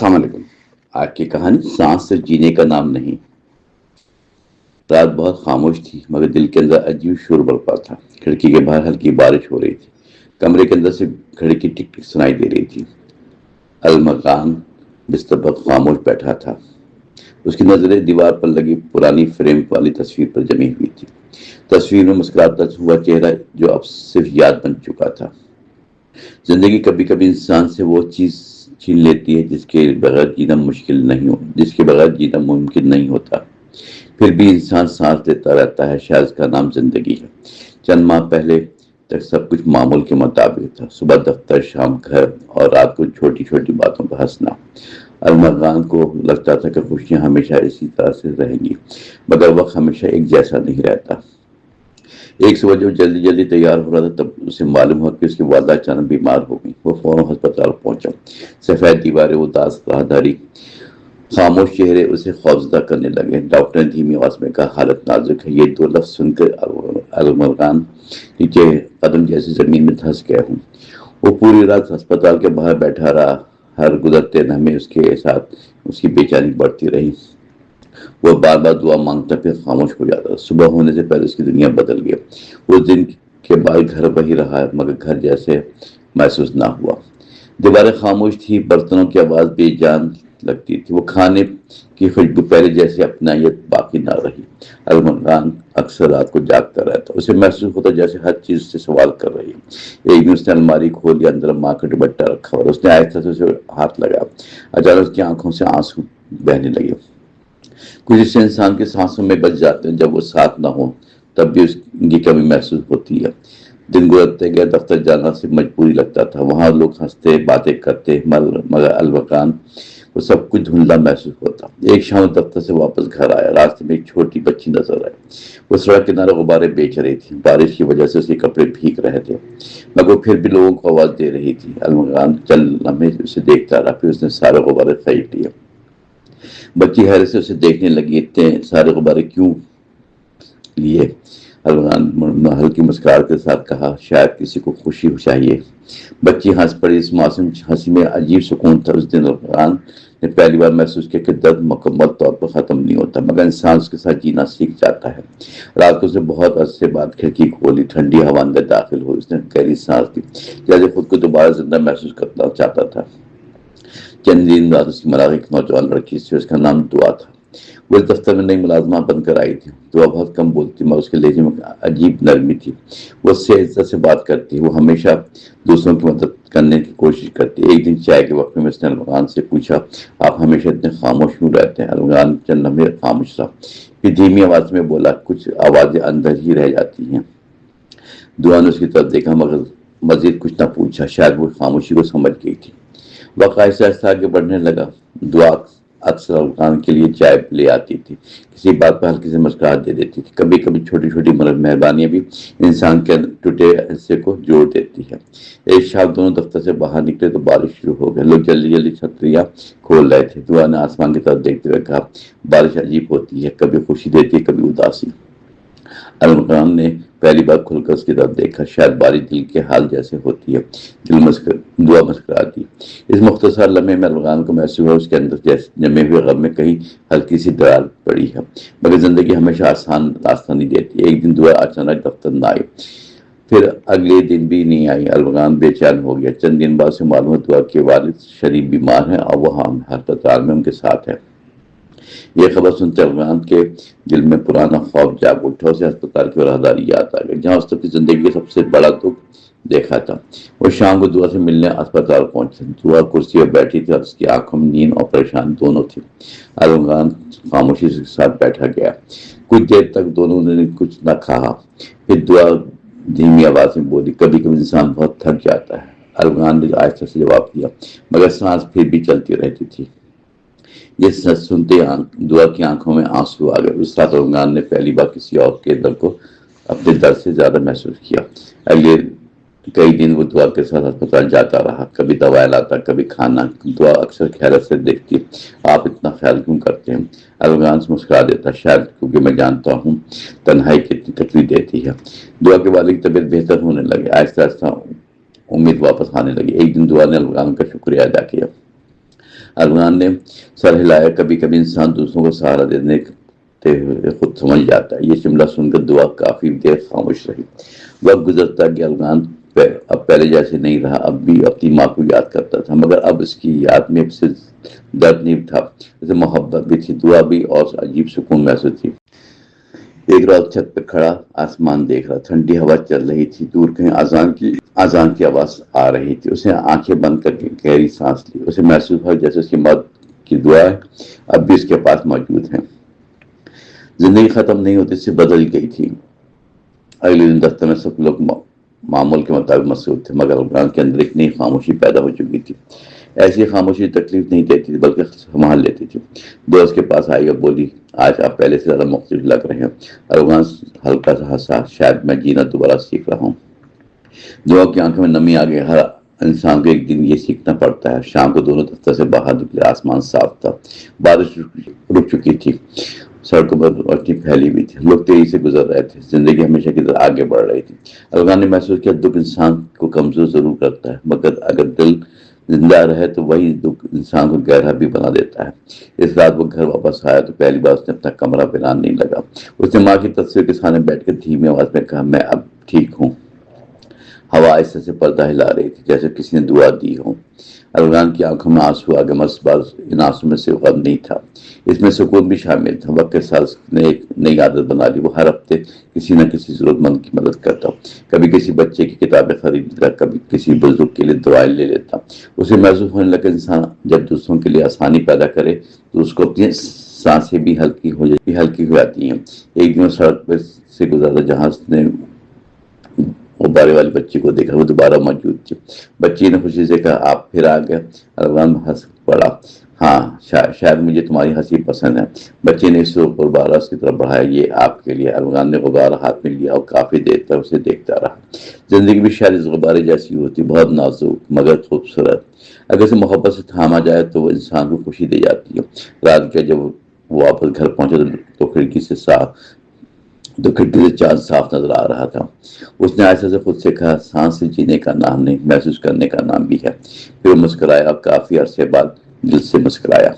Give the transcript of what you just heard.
अस्सलाम वालेकुम। आज की कहानी सांस से जीने का नाम नहीं। रात बहुत खामोश थी मगर दिल के अंदर अजीब शोर बरपा था। खिड़की के बाहर हल्की बारिश हो रही थी। कमरे के अंदर से घड़ी की टिक टिक सुनाई दे रही थी। अलमकान बिस्तर पर खामोश बैठा था। उसकी नजरें दीवार पर लगी पुरानी फ्रेम वाली तस्वीर पर जमी हुई थी। तस्वीर में मुस्कुराता हुआ चेहरा जो अब सिर्फ याद बन चुका था। जिंदगी कभी कभी इंसान से वो चीज छीन लेती है जिसके बगैर जीना मुमकिन नहीं होता। फिर भी इंसान सांस लेता रहता है, शायद उसका नाम जिंदगी है। चंद माह पहले तक सब कुछ मामूल के मुताबिक था। सुबह दफ्तर, शाम घर और रात को छोटी छोटी बातों पर हंसना। अलमरदान को लगता था कि खुशियां हमेशा इसी तरह से रहेंगी, मगर वक्त हमेशा एक जैसा नहीं रहता। एक सुबह जब जल्दी जल्दी तैयार हो रहा था तब उसे मालूम हुआ कि उसकी वालदा अचानक बीमार हो गई। वो फौरन अस्पताल पहुंचा। सफेद दीवारें, उदास राहदारी, खामोश चेहरे उसे खौफजदा करने लगे। डॉक्टर ने धीमी आवाज में कहा, हालत नाजुक है। ये दो लफ्ज सुनकर अलमरदान नीचे कदम जैसे जमीन में धंस गए हूँ। वो पूरी रात अस्पताल के बाहर बैठा रहा। हर गुजरते लम्हे उसके साथ उसकी बेचैनी बढ़ती रही। वो बार बार दुआ मांगता फिर खामोश हो जाता। सुबह होने से पहले उसकी दुनिया बदल गई। उस दिन के बाद घर वही रहा मगर घर जैसे महसूस ना हुआ। दीवारें खामोश थी, बर्तनों की आवाज बेजान लगती थी। वो खाने की खुशबू पहले जैसे अपनायत बाकी ना रही। अलमरदान अक्सर रात को जागता रहता। उसे महसूस होता जैसे हर चीज से सवाल कर रही है। एक दिन उसने अलमारी खोली, अंदर माँ का दुपट्टा रखा और उसने आहिस्ता से उसे हाथ लगाया। अचानक उसकी आंखों से आंसू बहने लगे। कुछ हिस्से इंसान के सांसों में बच जाते हैं, जब वो साथ ना हो तब भी उसकी कमी महसूस होती है। दिन गुजरते गए, दफ्तर जाना से मजबूरी लगता था। वहां लोग हंसते बातें करते मगर अलवकान वो सब कुछ धुंधला महसूस होता। एक शाम दफ्तर से वापस घर आया। रास्ते में एक छोटी बच्ची नजर आई। वो सड़क किनारे गुब्बारे बेच रही थी। बारिश की वजह से उसके कपड़े भीग रहे थे मगर वो फिर भी लोगों को आवाज दे रही थी। अलमकान चंद लम्हे उसे देखता रहा, फिर उसने सारे गुब्बारे खरीद लिए। बच्ची हैरत से उसे देखने लगी। इतने सारे गुब्बारे क्यों लिए? अलमकान हल्की मुस्कुराहट के साथ कहा, शायद किसी को खुशी चाहिए। बच्ची हंस पड़ी। इस मासूम हंसी में अजीब सुकून था। उस दिन अलमकान ने पहली बार महसूस किया कि दर्द मुकम्मल तौर पर खत्म नहीं होता मगर इंसान उसके साथ जीना सीख जाता है। रात को उसने बहुत अरसे बाद खिड़की खोली। ठंडी हवा अंदर दाखिल हुई। उसने गहरी सांस ली, जैसे खुद को दोबारा जिंदा महसूस करना चाहता था। चंद दिन बाद उसकी मुलाकात एक नौजवान लड़की से, उसका नाम दुआ था। वो इस दफ्तर में नई मुलाजमा बनकर आई थी। दुआ बहुत कम बोलती मगर उसके लहजे में अजीब नरमी थी। वो उससे इज्जत से बात करती। वो हमेशा दूसरों की मदद करने की कोशिश करती। एक दिन चाय के वक्त में उसने अलमकान से पूछा, आप हमेशा इतने खामोश क्यों रहते हैं? अलमकान चंद लम्हे खामोश रहा, फिर धीमी आवाज में बोला, कुछ आवाजें अंदर ही रह जाती हैं। दुआ ने उसकी तरफ देखा मगर मजीद कुछ न पूछा। शायद वो खामोशी को समझ गई थी। वक्त आहिस्ता आहिस्ता आगे बढ़ने लगा। दुआ अक्सर अलमकान के लिए चाय ले आती थी। किसी बात पर हल्की से मुस्कुराहट दे देती थी। कभी कभी छोटी छोटी मेहरबानियां भी इंसान के टूटे हिस्से को जोड़ देती है। एक शाम दोनों दफ्तर से बाहर निकले तो बारिश शुरू हो गई। लोग जल्दी जल्दी छतरियां खोल रहे थे। दुआ ने आसमान की तरफ देखते हुए कहा, बारिश अजीब होती है, कभी खुशी देती है, कभी उदासी। अलमकान ने पहली बार खुलकर उसकी तरफ देखा। शायद बारिश दिल के हाल जैसे होती है। दुआ मुस्कुराती। इस मुख्तसर लम्हे में अलमकान को महसूस हुआ उसके अंदर जैसे जमे हुए गम में कहीं हल्की सी दरार पड़ी है। मगर जिंदगी हमेशा आसान रास्ता नहीं देती। एक दिन दुआ अचानक दफ्तर न आई, फिर अगले दिन भी नहीं आई। अलमकान बेचैन हो गया। चंद दिन बाद से मालूम हुआ के वालिद शरीफ बीमार हैं और वह अस्पताल में उनके साथ है। यह खबर सुनते अलमकान के दिल में पुराना खौफ जाग उठा। उसे अस्पताल की राहदारी याद आ गई जहाँ उस तक की जिंदगी का सबसे बड़ा दुख देखा था। वो शाम को दुआ से मिलने अस्पताल पहुंचे। दुआ कुर्सी पर बैठी थी और उसकी आंखों में नींद और परेशान दोनों थी। अलमकान खामोशी के साथ बैठा गया। कुछ देर तक दोनों ने कुछ न कहा। फिर दुआ धीमी आवाज में बोली, कभी कभी इंसान बहुत थक जाता है। अलमकान ने आहिस्ता से जवाब दिया मगर सांस फिर भी चलती रहती थी। ये सच सुनते दुआ की आंखों में आंसू आ गए। उस रात अलमकान ने पहली बार किसी और के दर्द को अपने दर्द से ज्यादा महसूस किया। अगले कई दिन वो दुआ के साथ अस्पताल जाता रहा। कभी दवाएं लाता, कभी खाना। दुआ अक्सर खैरत से देखती, आप इतना ख्याल क्यों करते हैं? अलमकान से मुस्कुरा देता, शायद क्योंकि मैं जानता हूँ तन्हाई कितनी तकलीफ देती है। दुआ के वालिद की तबीयत बेहतर होने लगी। आहिस्ता आहिस्ता उम्मीद वापस आने लगी। एक दिन दुआ ने अलमकान का शुक्रिया अदा किया। ارغوان نے سر ہلایا. کبھی کبھی انسان دوسروں کو سہارا دینے ہوئے خود سمجھ جاتا ہے. یہ جملہ سن کر دعا کافی دیر خاموش رہی. وقت گزرتا گیا. ارغوان اب پہلے جیسے نہیں رہا. اب بھی اپنی ماں کو یاد کرتا تھا، مگر اب اس کی یاد میں اب سے درد نہیں تھا، جیسے محبت بھی تھی، دعا بھی، اور عجیب سکون محسوس تھی. ایک رات چھت پہ کھڑا آسمان دیکھ رہا. ٹھنڈی ہوا چل رہی تھی. دور کہیں اذان کی آواز آ رہی تھی. اس نے آنکھیں بند کر کے گہری سانس لی. اسے محسوس ہوا جیسے اس کی موت کی دعائیں اب بھی اس کے پاس موجود ہیں. زندگی ختم نہیں ہوتی، سے بدل گئی تھی. اگلے دن دفتر میں سب لوگ معمول کے مطابق مصروف تھے، مگر ارغوان کے اندر ایک نئی خاموشی پیدا ہو چکی تھی. ایسی خاموشی تکلیف نہیں دیتی تھی بلکہ سنبھال لیتی تھی. دوست کے پاس آئی اور بولی، آج آپ پہلے سے زیادہ مختلف لگ رہے ہیں. ارغوان ہلکا سا ہنسا. شاید میں جینا دوبارہ سیکھ رہا ہوں. دعا کی آنکھوں میں نمی آ گئی. ہر انسان کو ایک دن یہ سیکھنا پڑتا ہے. شام کو دونوں دفتر سے باہر نکلے. آسمان صاف تھا. بارش رک چکی تھی. سڑکوں پر روشنی پھیلی ہوئی تھی. لوگ تیزی سے گزر رہے تھے. زندگی ہمیشہ کی طرح آگے بڑھ رہی تھی. ارغوان نے محسوس کیا دکھ انسان کو کمزور ضرور کرتا ہے، مگر اگر دل زندہ رہے تو وہی دکھ انسان کو گہرا بھی بنا دیتا ہے. اس رات وہ گھر واپس آیا تو پہلی بار اس نے اپنا کمرہ بنان نہیں لگا. اس نے ماں کی تصویر کے سامنے بیٹھ کر دھیمی آواز میں کہا، میں اب ٹھیک ہوں. ہوا آہستہ سے پردہ ہلا رہی تھی جیسے کسی نے دعا دی ہو. ارغوان کی آنکھوں میں آنسو آ گئے، مگر اس بار ان آنسو میں سے غم نہیں تھا، اس میں سکون بھی شامل تھا. وقت کے ساتھ اس نے ایک نئی عادت بنا لی. وہ ہر ہفتے کسی نہ کسی ضرورت مند کی مدد کرتا. کبھی کسی بچے کی کتابیں خرید لیتا، کبھی کسی بزرگ کے لیے دعائیں لے لیتا. اسے محسوس ہونے لگا انسان جب دوسروں کے لیے آسانی پیدا کرے تو اس کو اپنی سانسیں بھی ہلکی ہو جاتی ہیں. ایک دن سڑک پر سے گزرا جہاں اس نے غبارے والے بچے کو دیکھا. وہ دوبارہ موجود تھی. بچی نے خوشی سے کہا، آپ پھر آ گئے. ارغوان ہنس پڑا. ہاں، شاید مجھے تمہاری ہنسی پسند ہے. بچے نے اس غبارہ اس کی طرف بڑھایا. یہ آپ کے لیے. ارغوان نے غبارہ ہاتھ میں لیا اور کافی دیر تک اسے دیکھتا رہا. زندگی بھی شاید اس غبارے جیسی ہوتی، بہت نازک مگر خوبصورت. اگر اسے محبت سے تھاما جائے تو وہ انسان کو خوشی دے جاتی ہے. رات کے جب وہ واپس گھر پہنچا تو کھڑکی سے چاند صاف نظر آ رہا تھا. اس نے ایسے سے خود سے کہا، سانس سے جینے کا نام نہیں، محسوس کرنے کا نام بھی ہے. پھر وہ مسکرایا اور کافی عرصے بعد دل سے مسکرایا.